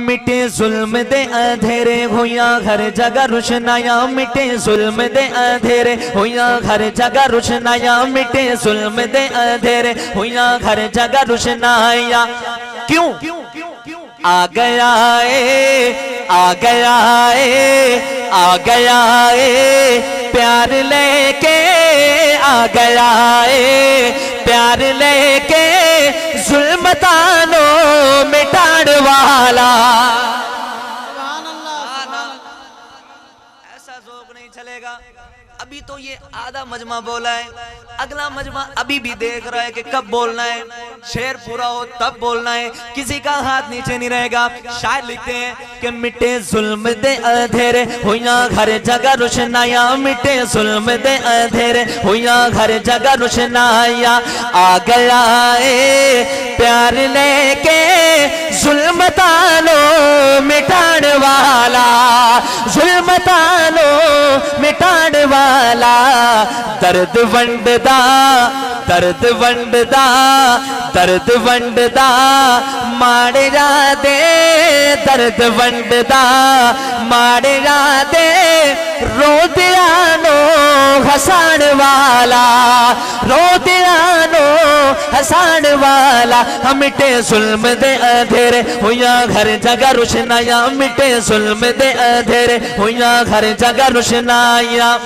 मिटे जुल्म दे अंधेरे होया हर जगह रोशनाया, मिटे जुल्म दे अंधेरे होया हर जगह रोशनाया, मिटे जुल्म दे अंधेरे होया हर जगह रोशनाया। क्यों आ गया है, आ गया है, आ गया है प्यार लेके, आ गया है प्यार लेके जुल्म तानो मिटाड़ वाला। ऐसा ज़ौक़ नहीं चलेगा। अभी तो ये आधा मजमा बोला है, अगला मजमा अभी भी देख रहा है कि कब बोलना है, शेर पूरा हो तब बोलना है, किसी का हाथ नीचे नहीं रहेगा। शायर लिखते हैं कि मिटे जुल्म दे अंधेरे हुआ हर जगह रोशनाया, मिटे जुल्म दे अंधेरे हुआ हर जगह रोशनाया। आ गया है प्यार लेके जुल्म तानो मिटाड़ वाला, जुल्म तानो मिटाड़ वाला। दर्द वंडदा, दर्द वंडदा, दर्द वंडदा माड़े जा दे, दर्द वंडदा माड़े जा दे, रो दियानो हसाण वाला, रो दियानो हसाण वाला। मिटे जुल्म दे अंधेरे हुआ हर जगह रोशनाया, मिटे जुल्म दे अंधेरे हुआ हर जगह रोशनाया।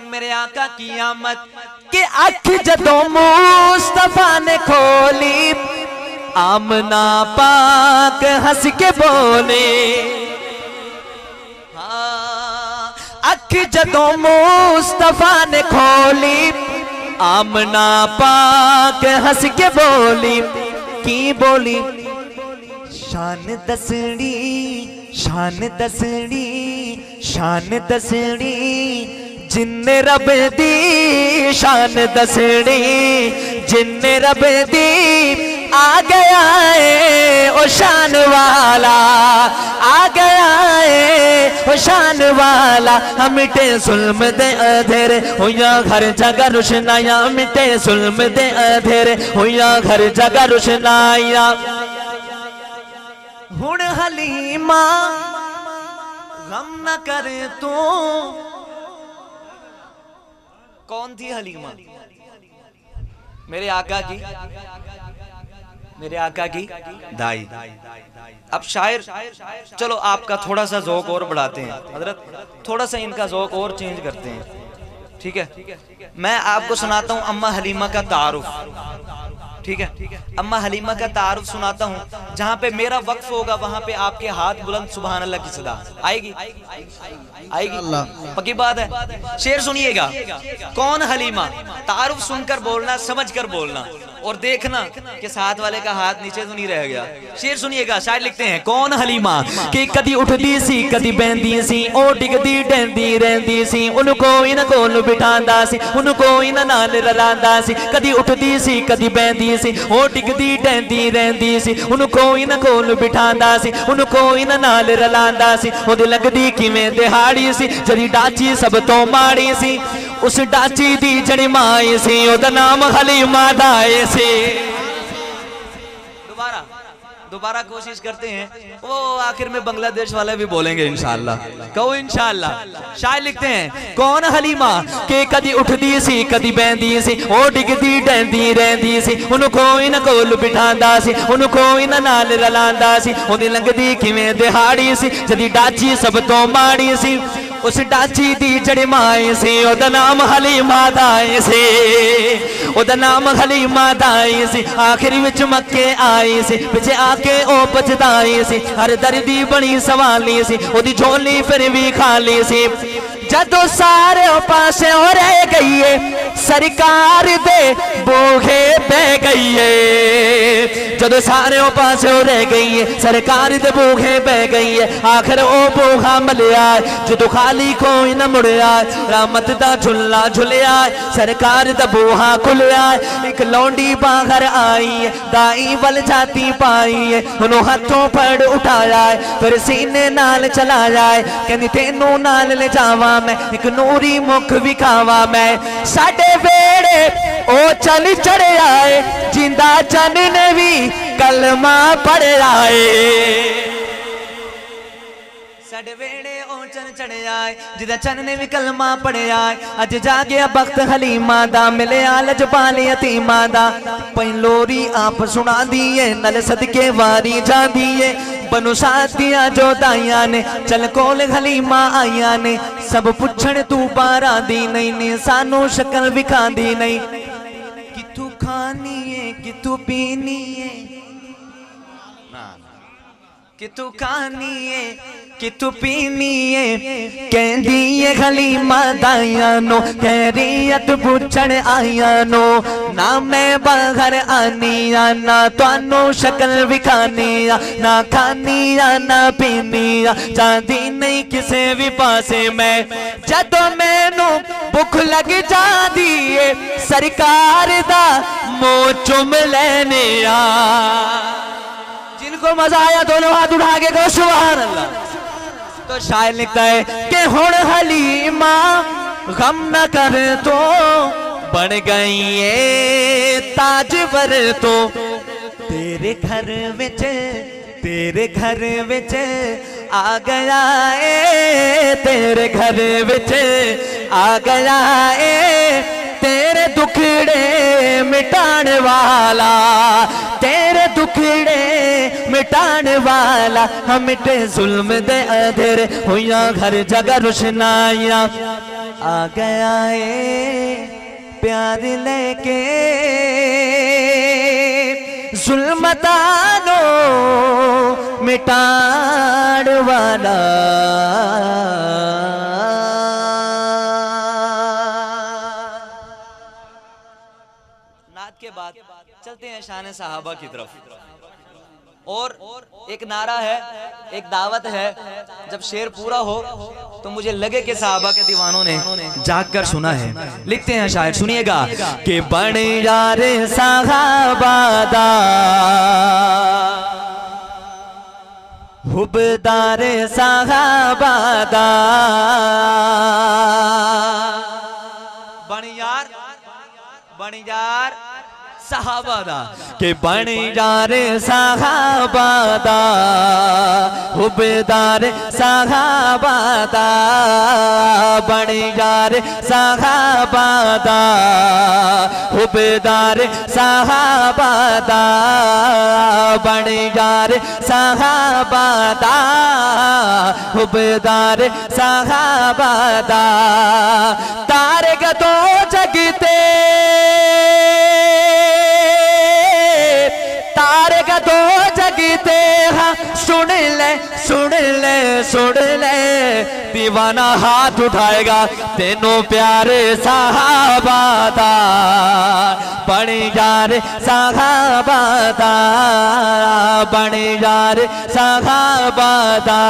मेरे आका की आमद के अख जदों मुस्तफा ने खोली, आमना पाक हंस के बोले। हाँ, अख जदों मुस्तफा ने खोली, आमना पाक हंस के बोली। की बोली? शान दसड़ी, शान दसड़ी, शान दसड़ी जिन्ने रब दी, शान दसड़ी जिन्ने रब दी। आ गया है ओ शान वाला, आ गया है ओ शान वाला। मिटे जुल्म दे अंधेरे हुआ हर जगह रोशनाया, मिटे जुल्म दे अंधेरे हुआ हर जगह रोशनाया। हुण हलीमा गम न करे तू। कौन थी हलीमा? मेरे आका की, मेरे आका की दाई। अब शायर, चलो आपका थोड़ा सा ज़ौक़ और बढ़ाते हैं हजरत, थोड़ा सा इनका ज़ौक़ और चेंज करते हैं, ठीक है। मैं आपको सुनाता हूँ अम्मा हलीमा का तारुफ, ठीक है। अम्मा हलीमा का तारुफ सुनाता हूँ, जहाँ पे मेरा वक्फ होगा वहाँ पे आपके हाथ बुलंद सुभान अल्लाह की सदा आएगी, आएगी, पक्की बात है। शेर सुनिएगा, कौन हलीमा, तारुफ सुनकर बोलना, समझ कर बोलना, और देखना कि साथ वाले का हाथ नीचे तो नहीं रह गया। शेर सुनिएगा, शायर लिखते हैं कौन हलीमा कि कदी उठदी सी कदी बहंदी सी, ओ डिगदी डहंदी रहंदी सी, उनको इन कोल बिठांदा सी, उनको इन नाल रलांदा सी। कदी उठदी सी कदी बहंदी सी, ओ डिगदी डहंदी रहंदी सी, उनको इन कोल बिठांदा सी, उनको इन नाल रलांदा सी। ओदी लगदी किवें दिहाड़ी सी, जदी डाची सब तो माड़ी सी, उस डाची दी जड़ी माई सी, ओदा नाम हलीमा दाए सी। दोबारा दोबारा कोशिश करते हैं, वो आखिर में बांग्लादेश वाले भी बोलेंगे इंशाअल्लाह, कहो इंशाअल्लाह। शायर लिखते हैं कौन हलीमा के कदी उठदी सी कदी बहंदी सी, ओ डिगदी डहंदी रहंदी सी, उनको इन कोल बिठांदा सी, उनको इन नाल रलांदा सी। ओदी लंघदी किवें दिहाड़ी सी, जदी डाची सब तो माड़ी सी, उस डाची दी जड़ी माए सी, ओदा नाम हलीमा दाए सी, ओदा नाम हलीमा दाए सी। आखिर विच मक्के आई सी, पिछे आके ओ पछताई सी, हर दर्दी बनी सवाली सी, ओदी झोली फिर भी खाली सी। जदों सारे पासे हो रह गई है, सरकार दे बूहे बह गई है। जदों सारे पासे हो रह गई है, सरकार दे बूहे बह गई है। आखिर ओ बूहा मलिया, जदों खाली कोई न मुड़िया, रहमत दा झुल्ला झुलिया, सरकार दा बूहा खुलिया। एक लौंडी बाहर आई है, दाई वल जाती पाई है, उन्हों हाथों फड़ उठाया है, फिर सीने नाल चलाया है। कहनी तेनू नाल ले जावा मैं, एक नूरी मुख विखावा मैं। साडे वेड़े ओ चल चढ़िया है, जिंदा चन ने भी कलमा पढ़ आए साडे वेड़े ओ चन चढ़े आए जिदा चन ने भी कलमा पढ़े आए अज जागया बख्त हलीमा दा मिले लजपाल यतीमा दा पहिलोरी आप सुना दिए नल सदके वारी जा दिए बनु साथियां जो दाइया ने चल कोल हलीमा आइया ने सब पुछण तू बारा दी नहीं ने सानू शक्ल विखांदी नहीं कितू खानी है कितू पीनी है कि तू खानी है कि तू पीनी है कहंदी है हलीमा दाइया नो खैरियत पुछण आइया नो ना मैं बाहर आनी ना तुहानू शक्ल विखानी ना खानी ना पीनी जांदी नहीं किसे भी पासे मैं जदों मैनू भुख लग जांदी है सरकार दा मुंह चुम लैने आ जिनको मजा आया दोनों हाथ उठा के कहो सुभान अल्लाह। तो शायर लिखता है कि हुण हलीमा गम न कर तो बन गई है ताजवर तो तेरे घर विच आ गया है तेरे घर विच आ गया है तेरे दुखड़े मिटाण वाला तेरे दुखड़े मिटाण वाला हम मिटे जुल्म दे अंधेरे हुआ हर जगह रोशनाइयां आ गया है प्यार लेके जुल्मतानो मिटाण वाला के बाद चलते हैं शान सहाबा की तरफ और एक नारा है एक दावत है जब शेर पूरा हो तो मुझे लगे कि सहाबा के दीवानों ने जाग कर सुना है लिखते हैं शायर सुनिएगा कि बन यार सहाबा दा हुबदार सहाबा दा बन यार सहाबा दा के बन यार सहाबा दा हुबदार सहाबा दा बन यार सहाबा दा हुबदार सहाबा दा बन यार सहाबा दा हुबदार सहाबा दा तारे गदो जगते तारे का दो जगते हाँ सुन ले दीवाना हाथ उठाएगा तेनों प्यारे सहाबा दा बन यार सहाबा दा बन यार सहाबा दा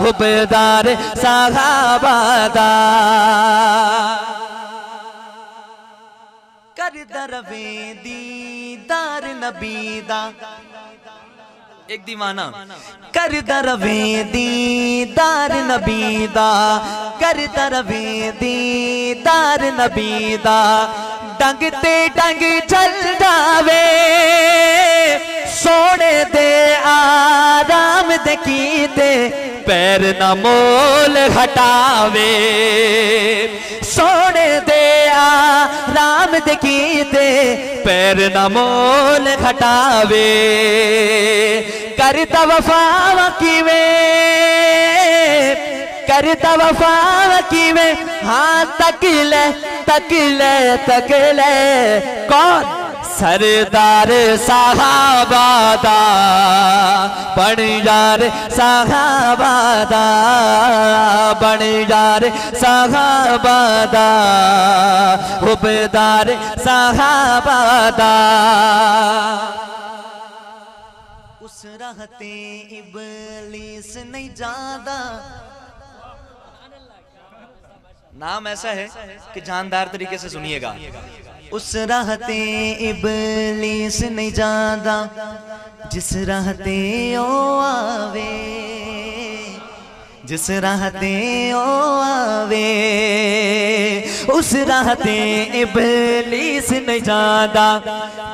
हुबदार सहाबा दा कर दरवे दीदार नबी दा एक दीवाना कर दरवे दीदार नबी दा कर दरवे दीदार नबी दा डंग ते डंग चल जावे सोने दे आराम दे कीते पैर न मोल हटावे सोने दे आराम दे कीते पैर न मोल हटावे करता वफा किवे हाँ तक ले कौन सरदार सहाबा दा बन यार सहाबा दा बन यार सहाबा दा हुबदार सहाबा दा उस रहते इबलीस नहीं जादा नाम ऐसा है कि जानदार तरीके से सुनिएगा उस रहते इबलीस नहीं जादा जिस रहते ओ आवे जिस राहते ओ आवे उस राहते इबलीस नहीं जाता।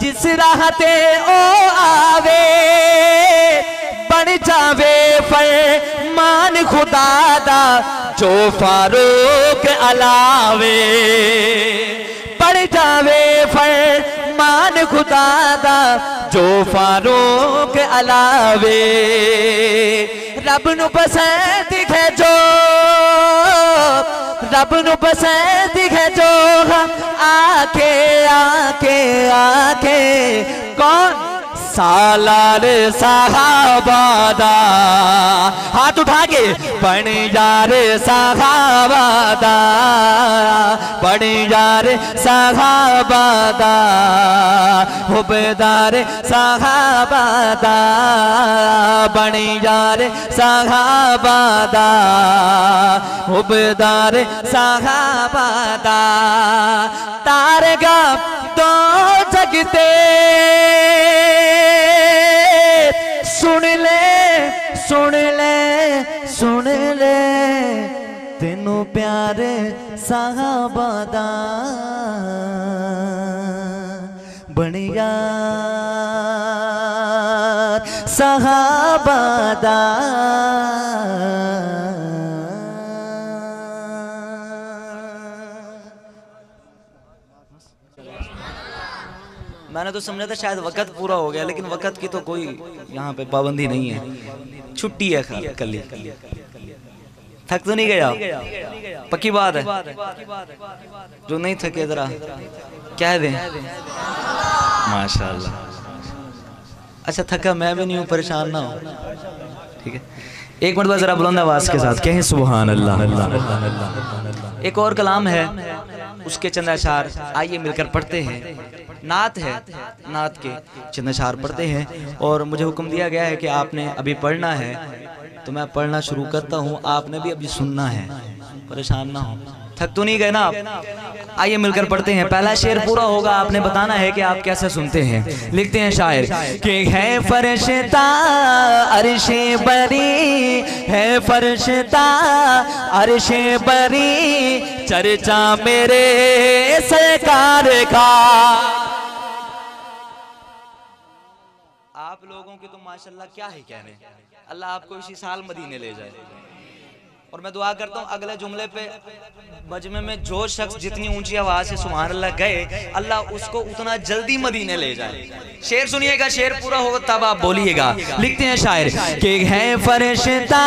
जिस राहते ओ आवे बन जावे फरमान खुदा दा जो फारूक अलावे। बढ़ जावे फरमान खुदा दा जो फारूक अलावे। रब नू पसंद है जो रब नू पसंद है जो आके आके आके कौन सालार साहबादा हाथ उठा के बन यार साहबादा बन यार साहबादा हुबदार साहबादा बन यार साहबादा हुबदार साहबादा। तारगा दो जगते सुन ले सुन ले सुन ले तेनों प्यार साहबादा बनिया साहबादा। मैंने तो समझा था शायद वक्त पूरा हो गया, लेकिन वक्त की तो कोई यहाँ पे पाबंदी नहीं है, छुट्टी है कल ही। थक तो नहीं गया? पक्की बात है? जो नहीं थके जरा कह दें माशाल्लाह। अच्छा थका मैं भी नहीं हूँ, परेशान ना हो, ठीक है। एक मिनट बाद जरा बुलंद आवाज के साथ कहें सुभान अल्लाह। एक और कलाम है, उसके चंद अशार आइए मिलकर पढ़ते हैं। नात है, नात के चंद अशार पढ़ते हैं और मुझे हुक्म दिया गया है कि आपने अभी पढ़ना है, तो मैं पढ़ना शुरू करता हूँ, आपने भी अभी सुनना है, परेशान ना हो। थक तो नहीं गए ना आप? आइए मिलकर पढ़ते हैं। पहला शेर पूरा होगा, आपने बताना है कि आप कैसे सुनते हैं। लिखते हैं शायर कि है फरिश्ता अर्शे बरी, है फरिश्ता अर्शे बरी, चर्चा मेरे सरकार का। आप लोगों की तो माशाल्लाह क्या ही कहने, अल्लाह आपको इसी साल मदीने ले जाए। और मैं दुआ करता हूँ अगले जुमले पे मजमे में जो शख्स जितनी ऊंची आवाज से सुभान अल्लाह गए, अल्लाह उसको उतना जल्दी मदीने ले जाए। शेर सुनिएगा, शेर पूरा होगा तब आप बोलिएगा। लिखते हैं शायर कि है फरिश्ता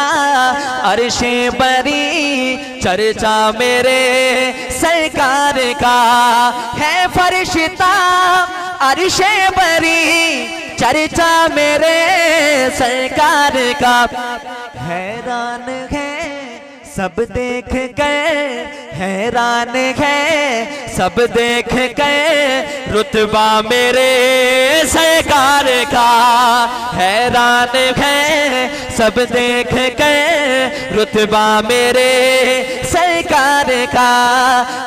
अर्शे बरी, चर्चा मेरे सरकार का। है फरिश्ता अर्शे बरी, चर्चा मेरे सरकार का। हैरान है सब देख कर, हैरान है सब देख कर रुतबा मेरे सरकार का। हैरान है सब देख कर रुतबा मेरे सरकार का।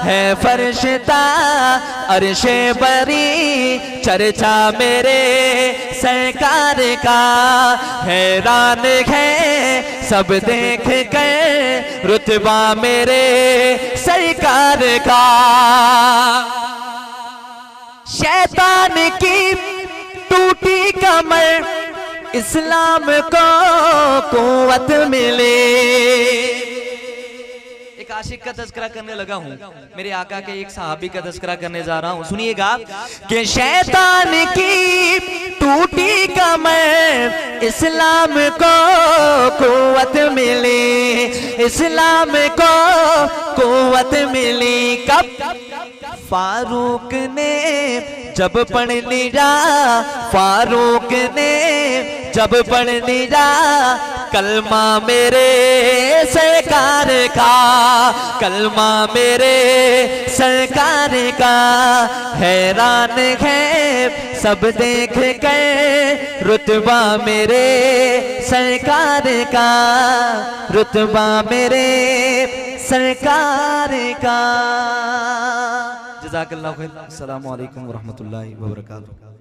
है फरिश्ता अर्शे बरी, चर्चा मेरे सरकार का। हैरान है सब देख कर रुतबा मेरे सरकार का। शैतान की टूटी कमर, इस्लाम को कुव्वत मिले। एक आशिक का तज़किरा करने लगा हूँ, मेरे आका के एक सहाबी का तज़किरा करने जा रहा हूँ, सुनिएगा कि शैतान की टूटी कमर, इस्लाम को कुव्वत मिली, इस्लाम को कुव्वत मिली। कब? फारूक ने जब पढ़ लिया, फारूक ने जब पढ़ लिया कलमा मेरे सरकार का, कलमा मेरे सरकार का। हैरान है सब देख कर रुतबा मेरे सरकार का, रुतबा मेरे सरकार का। जज़ाकल्लाहु खैर। अस्सलामु अलैकुम व रहमतुल्लाहि व बरकातुहू।